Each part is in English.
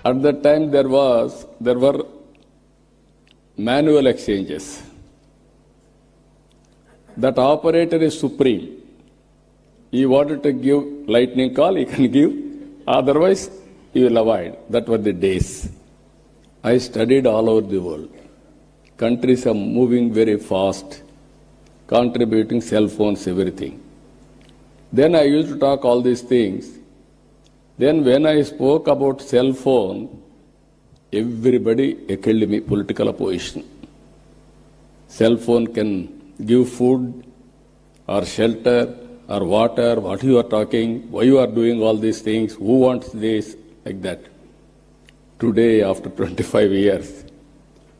At that time there were manual exchanges. That operator is supreme. He wanted to give lightning call, he can give. Otherwise, he will avoid. That were the days. I studied all over the world. Countries are moving very fast, contributing cell phones, everything. Then I used to talk all these things. Then when I spoke about cell phone, everybody held me political opposition. Cell phone can give food or shelter or water, what you are talking, why you are doing all these things, who wants this, like that. Today, after 25 years,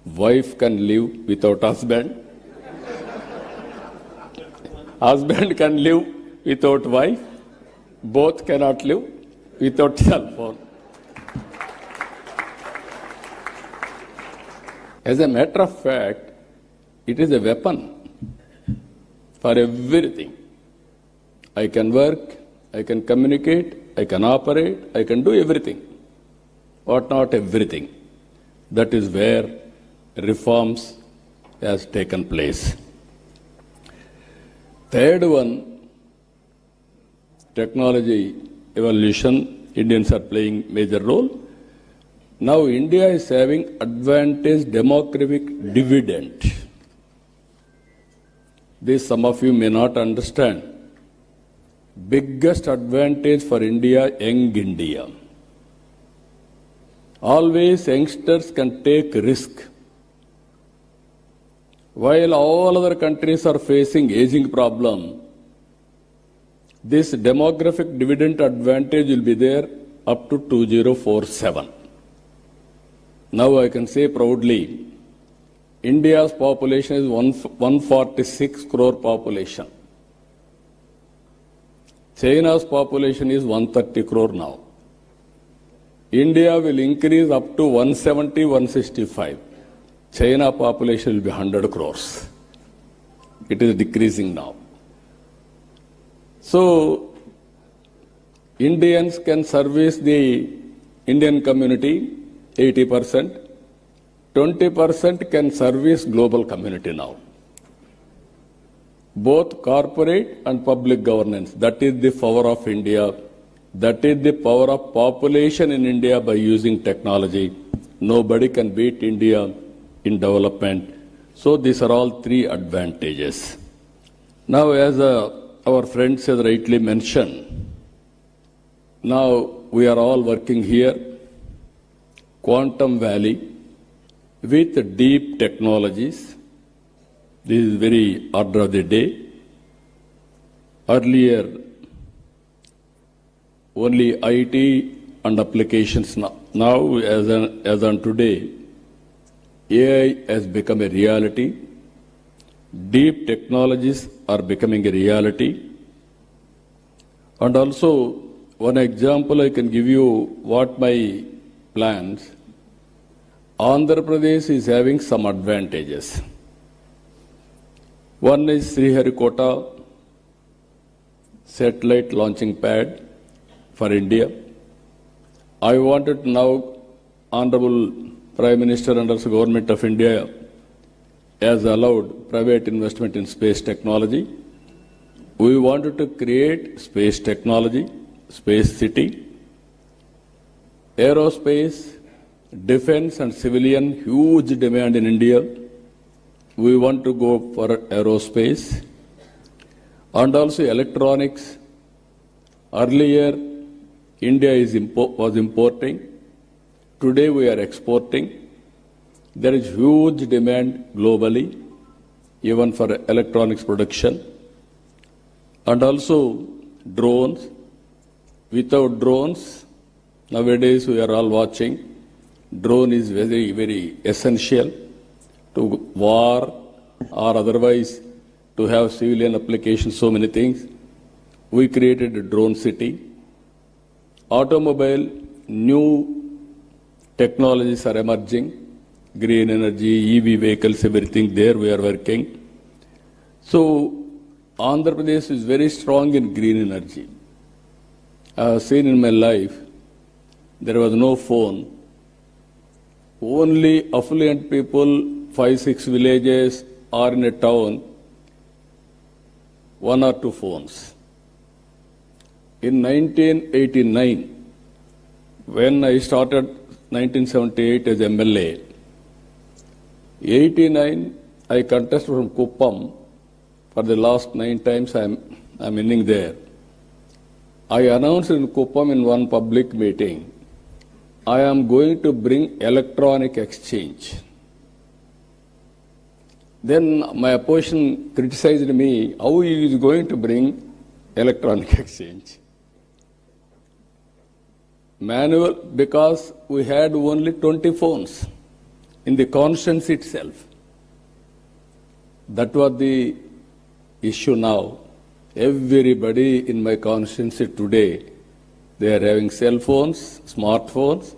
wife can live without husband. Husband can live without wife. Both cannot live without cell phone. As a matter of fact, it is a weapon for everything. I can work, I can communicate, I can operate, I can do everything. But not everything. That is where reforms has taken place. Third one, technology evolution. Indians are playing major role. Now India is having advantage demographic dividend. This some of you may not understand. Biggest advantage for India, young India. Always youngsters can take risk. While all other countries are facing aging problem, this demographic dividend advantage will be there up to 2047. Now I can say proudly, India's population is 146 crore population. China's population is 130 crore now. India will increase up to 170, 165. China population will be 100 crores. It is decreasing now. So, Indians can service the Indian community 80%. 20% can service global community now. Both corporate and public governance. That is the power of India. That is the power of population in India by using technology. Nobody can beat India in development. So these are all three advantages. Now, as our friends has rightly mentioned, now we are all working here, Quantum Valley, with deep technologies. This is very order of the day. Earlier, only IT and applications. Now, as on today, AI has become a reality. Deep technologies are becoming a reality. And also, one example I can give you what my plans. Andhra Pradesh is having some advantages. One is Sriharikota satellite launching pad for India. I wanted now, Honorable Prime Minister under the Government of India has allowed private investment in space technology. We wanted to create space technology, space city, aerospace, defense and civilian, huge demand in India. We want to go for aerospace and also electronics. Earlier, India was importing. Today, we are exporting. There is huge demand globally, even for electronics production. And also drones. Without drones, nowadays we are all watching, drone is very, very essential to war or otherwise to have civilian applications, so many things. We created a drone city. Automobile, new technologies are emerging, green energy, EV vehicles, everything there we are working. So, Andhra Pradesh is very strong in green energy. I have seen in my life, there was no phone only affluent people, 5-6 villages, or in a town, 1 or 2 phones. In 1989, when I started 1978 as MLA, 89 I contested from Kuppam. For the last 9 times I'm winning there. I announced in Kuppam in one public meeting, I am going to bring electronic exchange. Then my opposition criticized me, how he is going to bring electronic exchange. Manual, because we had only 20 phones in the constituency itself. That was the issue now. Everybody in my constituency today, they are having cell phones, smartphones,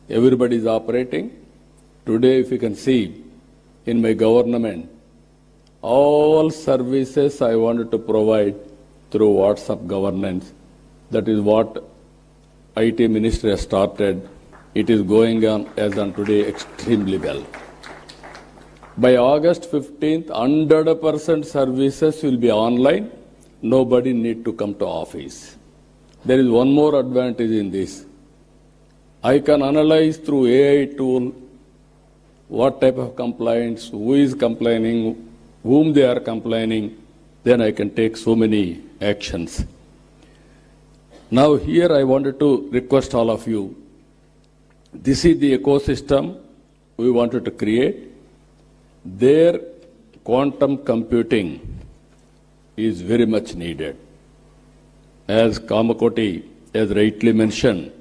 everybody is operating. Today, if you can see, in my government, all services I wanted to provide through WhatsApp governance. That is what IT Ministry has started. It is going on as on today extremely well. By August 15th, 100% services will be online. Nobody need to come to office. There is one more advantage in this. I can analyze through AI tool what type of complaints, who is complaining, whom they are complaining. Then I can take so many actions. Now here I wanted to request all of you. This is the ecosystem we wanted to create. There, quantum computing is very much needed. As Kamakoti has rightly mentioned,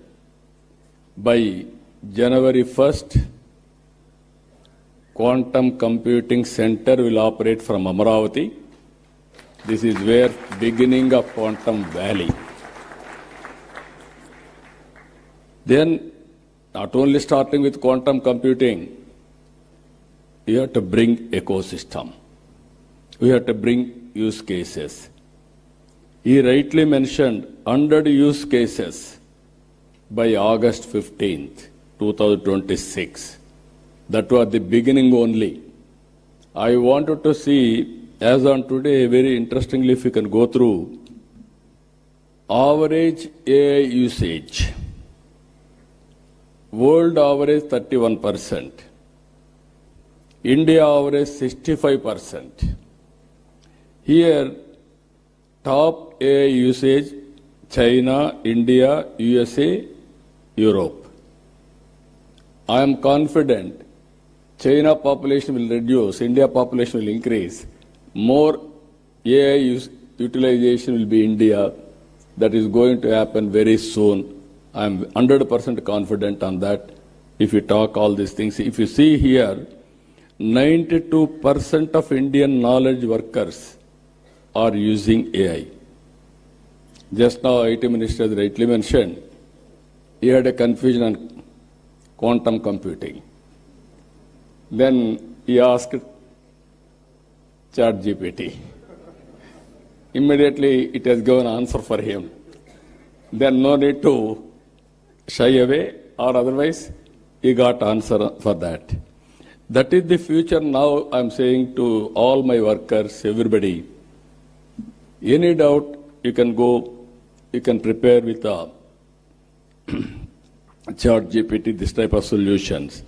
by January 1st, Quantum Computing Center will operate from Amaravati. This is where beginning of Quantum Valley. Then, not only starting with quantum computing, you have to bring ecosystem. We have to bring use cases. He rightly mentioned 100 use cases by August 15th, 2026. That was the beginning only. I wanted to see, as on today, very interestingly, if you can go through, average AI usage. World average 31%. India average 65%. Here, top AI usage, China, India, USA, Europe. I am confident China population will reduce, India population will increase. More AI utilization will be India. That is going to happen very soon. I am 100% confident on that. If you talk all these things, if you see here, 92% of Indian knowledge workers are using AI. Just now, IT Minister has rightly mentioned, he had a confusion on quantum computing. Then he asked ChatGPT. Immediately, it has given an answer for him. Then no need to shy away, or otherwise, he got answer for that. That is the future now. I'm saying to all my workers, everybody, any doubt, you can go, you can prepare with a ChatGPT, this type of solutions.